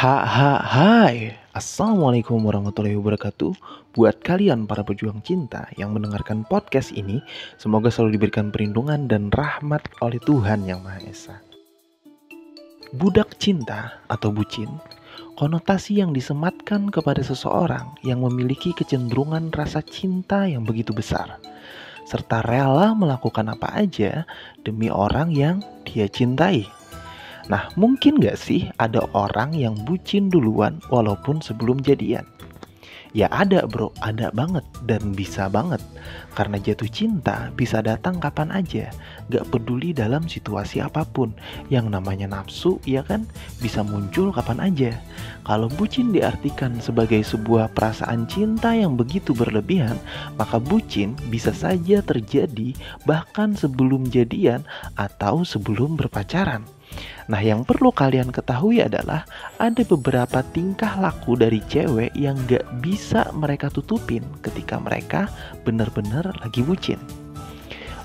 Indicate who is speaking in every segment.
Speaker 1: Hai, Assalamualaikum warahmatullahi wabarakatuh. Buat kalian para pejuang cinta yang mendengarkan podcast ini, semoga selalu diberikan perlindungan dan rahmat oleh Tuhan Yang Maha Esa. Budak cinta atau bucin, konotasi yang disematkan kepada seseorang yang memiliki kecenderungan rasa cinta yang begitu besar, serta rela melakukan apa aja demi orang yang dia cintai. Nah, mungkin gak sih ada orang yang bucin duluan walaupun sebelum jadian? Ya ada bro, ada banget dan bisa banget. Karena jatuh cinta bisa datang kapan aja, gak peduli dalam situasi apapun. Yang namanya nafsu, ya kan, bisa muncul kapan aja. Kalau bucin diartikan sebagai sebuah perasaan cinta yang begitu berlebihan, maka bucin bisa saja terjadi bahkan sebelum jadian atau sebelum berpacaran. Nah, yang perlu kalian ketahui adalah ada beberapa tingkah laku dari cewek yang gak bisa mereka tutupin ketika mereka benar-benar lagi bucin.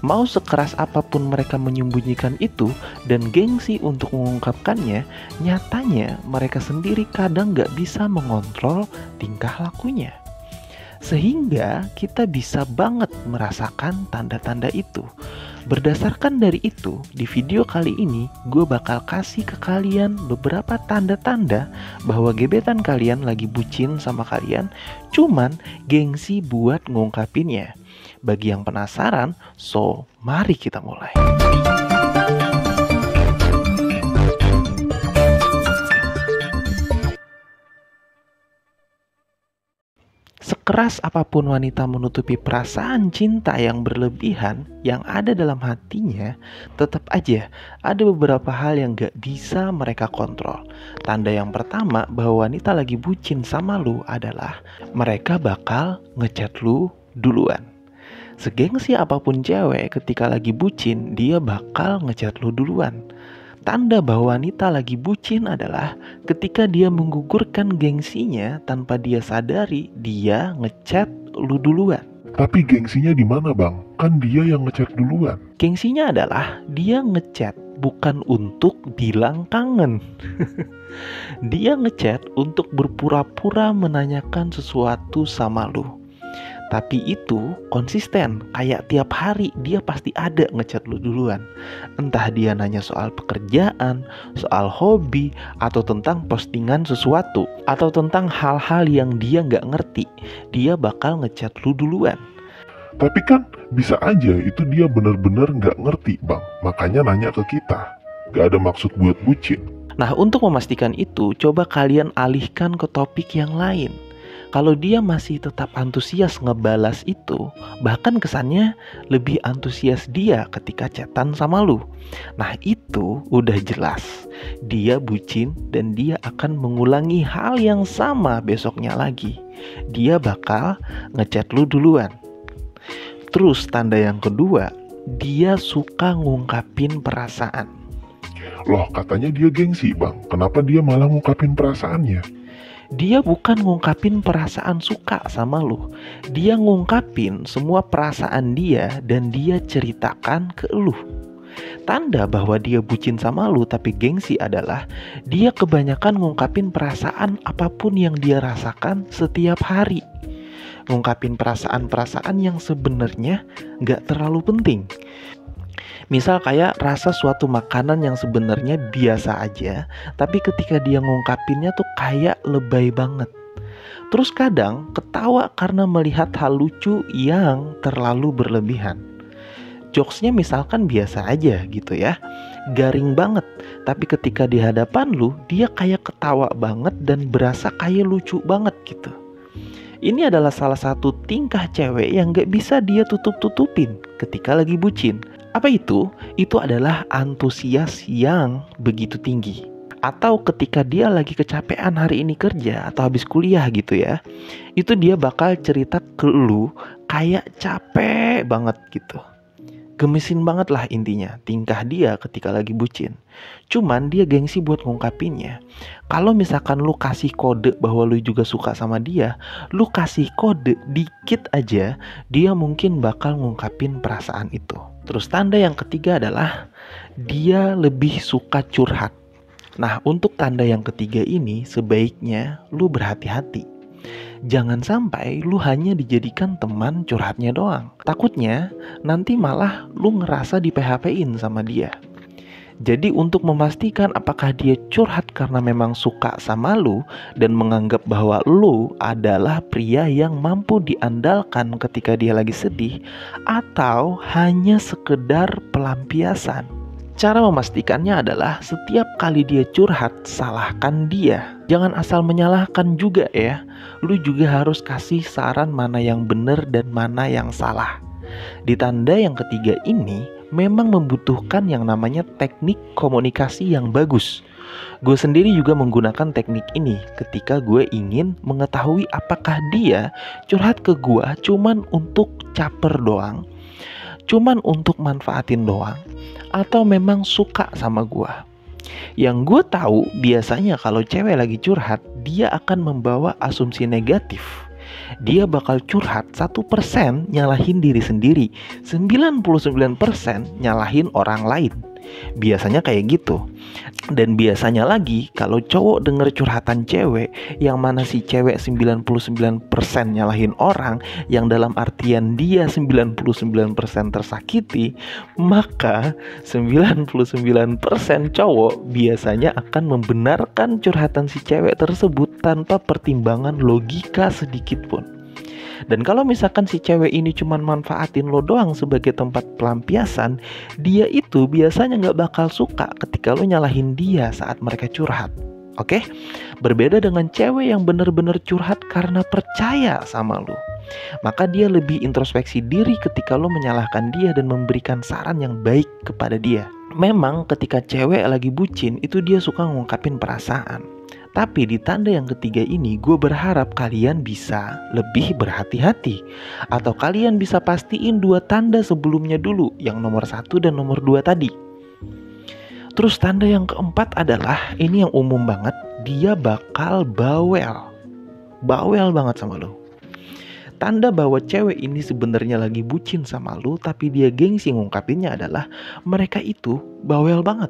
Speaker 1: Mau sekeras apapun mereka menyembunyikan itu dan gengsi untuk mengungkapkannya, nyatanya mereka sendiri kadang gak bisa mengontrol tingkah lakunya. Sehingga kita bisa banget merasakan tanda-tanda itu. Berdasarkan dari itu, di video kali ini gue bakal kasih ke kalian beberapa tanda-tanda bahwa gebetan kalian lagi bucin sama kalian, cuman gengsi buat ngungkapinnya. Bagi yang penasaran, so mari kita mulai. Sekeras apapun wanita menutupi perasaan cinta yang berlebihan yang ada dalam hatinya, tetap aja ada beberapa hal yang gak bisa mereka kontrol. Tanda yang pertama bahwa wanita lagi bucin sama lu adalah mereka bakal ngechat lu duluan. Segengsi apapun cewek ketika lagi bucin, dia bakal ngechat lu duluan. Tanda bahwa wanita lagi bucin adalah ketika dia menggugurkan gengsinya tanpa dia sadari dia ngechat lu duluan.
Speaker 2: Tapi gengsinya di mana bang? Kan dia yang ngechat duluan.
Speaker 1: Gengsinya adalah dia ngechat bukan untuk bilang kangen. Dia ngechat untuk berpura-pura menanyakan sesuatu sama lu. Tapi itu konsisten, kayak tiap hari dia pasti ada ngechat lu duluan. Entah dia nanya soal pekerjaan, soal hobi, atau tentang postingan sesuatu, atau tentang hal-hal yang dia gak ngerti, dia bakal ngechat lu duluan.
Speaker 2: Tapi kan bisa aja itu dia bener-bener gak ngerti bang, makanya nanya ke kita. Gak ada maksud buat bucin.
Speaker 1: Nah, untuk memastikan itu, coba kalian alihkan ke topik yang lain. Kalau dia masih tetap antusias ngebalas itu, bahkan kesannya lebih antusias dia ketika chatan sama lu. Nah, itu udah jelas dia bucin dan dia akan mengulangi hal yang sama besoknya lagi. Dia bakal ngechat lu duluan. Terus tanda yang kedua, dia suka ngungkapin perasaan.
Speaker 2: Loh, katanya dia gengsi bang, kenapa dia malah ngungkapin perasaannya?
Speaker 1: Dia bukan ngungkapin perasaan suka sama lu. Dia ngungkapin semua perasaan dia dan dia ceritakan ke lu. Tanda bahwa dia bucin sama lu tapi gengsi adalah dia kebanyakan ngungkapin perasaan apapun yang dia rasakan setiap hari. Ngungkapin perasaan-perasaan yang sebenarnya gak terlalu penting. Misal kayak rasa suatu makanan yang sebenarnya biasa aja, tapi ketika dia ngungkapinnya tuh kayak lebay banget. Terus kadang ketawa karena melihat hal lucu yang terlalu berlebihan. Jokesnya misalkan biasa aja gitu ya, garing banget, tapi ketika di hadapan lu dia kayak ketawa banget dan berasa kayak lucu banget gitu. Ini adalah salah satu tingkah cewek yang gak bisa dia tutup-tutupin ketika lagi bucin. Apa itu? Itu adalah antusias yang begitu tinggi. Atau ketika dia lagi kecapean hari ini kerja atau habis kuliah gitu ya, itu dia bakal cerita ke lu kayak capek banget gitu. Gemesin banget lah intinya tingkah dia ketika lagi bucin. Cuman dia gengsi buat ngungkapinnya. Kalau misalkan lu kasih kode bahwa lu juga suka sama dia, lu kasih kode dikit aja, dia mungkin bakal ngungkapin perasaan itu. Terus tanda yang ketiga adalah dia lebih suka curhat. Nah, untuk tanda yang ketiga ini sebaiknya lu berhati-hati. Jangan sampai lu hanya dijadikan teman curhatnya doang. Takutnya nanti malah lu ngerasa di PHP-in sama dia. Jadi untuk memastikan apakah dia curhat karena memang suka sama lu dan menganggap bahwa lu adalah pria yang mampu diandalkan ketika dia lagi sedih, atau hanya sekedar pelampiasan. Cara memastikannya adalah setiap kali dia curhat, salahkan dia. Jangan asal menyalahkan juga ya. Lu juga harus kasih saran mana yang benar dan mana yang salah. Di tanda yang ketiga ini memang membutuhkan yang namanya teknik komunikasi yang bagus. Gue sendiri juga menggunakan teknik ini ketika gue ingin mengetahui apakah dia curhat ke gue cuman untuk caper doang, cuman untuk manfaatin doang, atau memang suka sama gue. Yang gue tahu biasanya kalau cewek lagi curhat, dia akan membawa asumsi negatif. Dia bakal curhat 1% nyalahin diri sendiri, 99% nyalahin orang lain. Biasanya kayak gitu. Dan biasanya lagi kalau cowok denger curhatan cewek, yang mana si cewek 99% nyalahin orang, yang dalam artian dia 99% tersakiti, maka 99% cowok biasanya akan membenarkan curhatan si cewek tersebut tanpa pertimbangan logika sedikit pun. Dan kalau misalkan si cewek ini cuman manfaatin lo doang sebagai tempat pelampiasan, dia itu biasanya gak bakal suka ketika lo nyalahin dia saat mereka curhat. Oke? Berbeda dengan cewek yang bener-bener curhat karena percaya sama lo. Maka dia lebih introspeksi diri ketika lo menyalahkan dia dan memberikan saran yang baik kepada dia. Memang ketika cewek lagi bucin, itu dia suka ngungkapin perasaan. Tapi di tanda yang ketiga ini, gue berharap kalian bisa lebih berhati-hati. Atau kalian bisa pastiin 2 tanda sebelumnya dulu, yang nomor 1 dan nomor 2 tadi. Terus tanda yang keempat adalah, ini yang umum banget, dia bakal bawel. Bawel banget sama lo. Tanda bahwa cewek ini sebenarnya lagi bucin sama lo, tapi dia gengsi ngungkapinnya adalah, mereka itu bawel banget.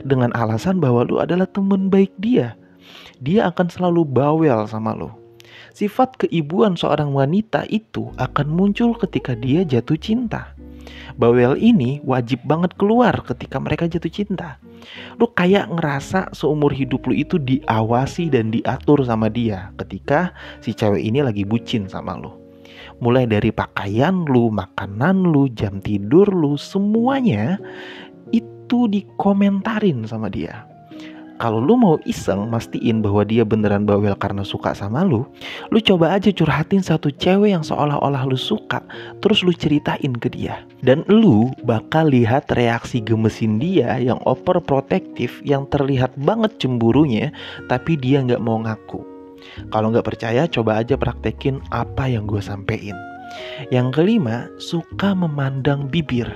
Speaker 1: Dengan alasan bahwa lo adalah teman baik dia. Dia akan selalu bawel sama lo. Sifat keibuan seorang wanita itu akan muncul ketika dia jatuh cinta. Bawel ini wajib banget keluar ketika mereka jatuh cinta. Lo kayak ngerasa seumur hidup lo itu diawasi dan diatur sama dia ketika si cewek ini lagi bucin sama lo. Mulai dari pakaian lo, makanan lo, jam tidur lo, semuanya itu dikomentarin sama dia. Kalau lu mau iseng mastiin bahwa dia beneran bawel karena suka sama lu coba aja curhatin satu cewek yang seolah-olah lu suka, terus lu ceritain ke dia. Dan lu bakal lihat reaksi gemesin dia yang overprotective, yang terlihat banget cemburunya, tapi dia gak mau ngaku. Kalau gak percaya, coba aja praktekin apa yang gue sampein. Yang kelima, suka memandang bibir.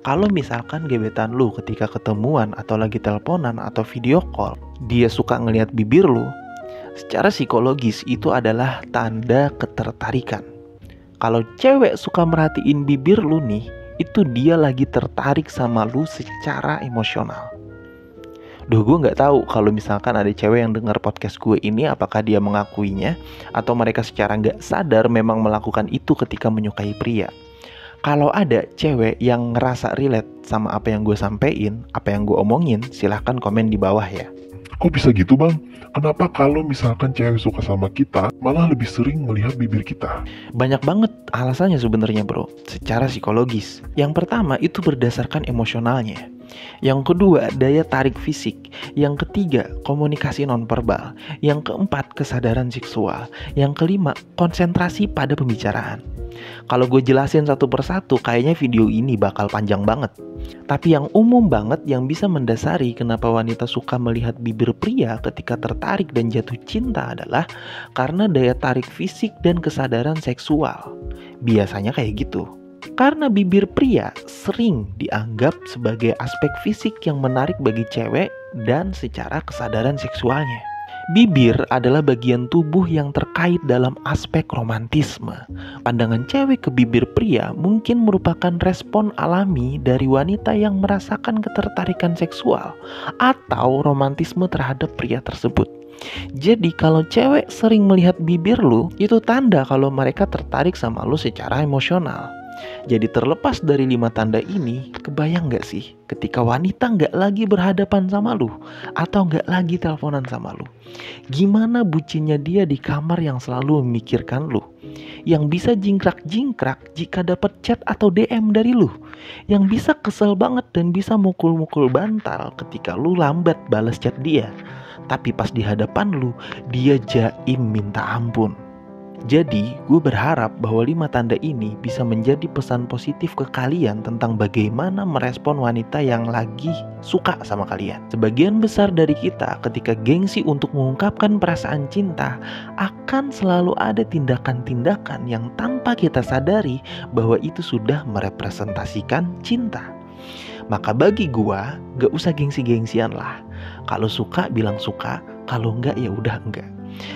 Speaker 1: Kalau misalkan gebetan lu ketika ketemuan atau lagi teleponan atau video call, dia suka ngelihat bibir lu, secara psikologis itu adalah tanda ketertarikan. Kalau cewek suka merhatiin bibir lu nih, itu dia lagi tertarik sama lu secara emosional. Duh, gue gak tahu kalau misalkan ada cewek yang dengar podcast gue ini, apakah dia mengakuinya atau mereka secara gak sadar memang melakukan itu ketika menyukai pria. Kalau ada cewek yang ngerasa relate sama apa yang gue sampein, apa yang gue omongin, silahkan komen di bawah ya.
Speaker 2: Kok bisa gitu bang? Kenapa kalau misalkan cewek suka sama kita, malah lebih sering melihat bibir kita?
Speaker 1: Banyak banget alasannya sebenarnya bro, secara psikologis. Yang pertama itu berdasarkan emosionalnya. Yang kedua, daya tarik fisik. Yang ketiga, komunikasi nonverbal. Yang keempat, kesadaran seksual. Yang kelima, konsentrasi pada pembicaraan. Kalau gue jelasin satu persatu, kayaknya video ini bakal panjang banget. Tapi yang umum banget yang bisa mendasari kenapa wanita suka melihat bibir pria ketika tertarik dan jatuh cinta adalah karena daya tarik fisik dan kesadaran seksual. Biasanya kayak gitu. Karena bibir pria sering dianggap sebagai aspek fisik yang menarik bagi cewek dan secara kesadaran seksualnya. Bibir adalah bagian tubuh yang terkait dalam aspek romantisme. Pandangan cewek ke bibir pria mungkin merupakan respon alami dari wanita yang merasakan ketertarikan seksual atau romantisme terhadap pria tersebut. Jadi kalau cewek sering melihat bibir lu, itu tanda kalau mereka tertarik sama lu secara emosional. Jadi terlepas dari 5 tanda ini, kebayang gak sih ketika wanita gak lagi berhadapan sama lu atau gak lagi teleponan sama lu, gimana bucinnya dia di kamar yang selalu memikirkan lu, yang bisa jingkrak-jingkrak jika dapat chat atau DM dari lu, yang bisa kesel banget dan bisa mukul-mukul bantal ketika lu lambat balas chat dia, tapi pas di hadapan lu dia jaim minta ampun. Jadi, gue berharap bahwa 5 tanda ini bisa menjadi pesan positif ke kalian tentang bagaimana merespon wanita yang lagi suka sama kalian. Sebagian besar dari kita ketika gengsi untuk mengungkapkan perasaan cinta, akan selalu ada tindakan-tindakan yang tanpa kita sadari bahwa itu sudah merepresentasikan cinta. Maka bagi gua, gak usah gengsi-gengsian lah. Kalau suka bilang suka, kalau enggak ya udah enggak.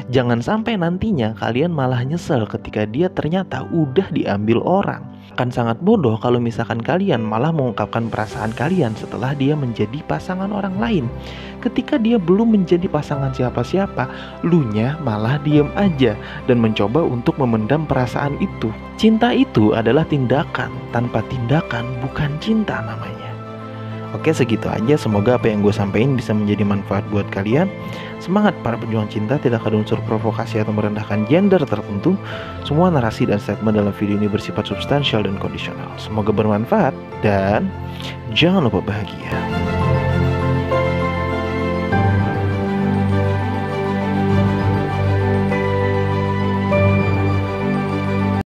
Speaker 1: Jangan sampai nantinya kalian malah nyesel ketika dia ternyata udah diambil orang. Akan sangat bodoh kalau misalkan kalian malah mengungkapkan perasaan kalian setelah dia menjadi pasangan orang lain. Ketika dia belum menjadi pasangan siapa-siapa, lunya malah diem aja dan mencoba untuk memendam perasaan itu. Cinta itu adalah tindakan, tanpa tindakan bukan cinta namanya. Oke, segitu aja. Semoga apa yang gue sampaikan bisa menjadi manfaat buat kalian. Semangat para pejuang cinta, tidak ada unsur provokasi atau merendahkan gender tertentu. Semua narasi dan statement dalam video ini bersifat substansial dan kondisional. Semoga bermanfaat dan jangan lupa bahagia.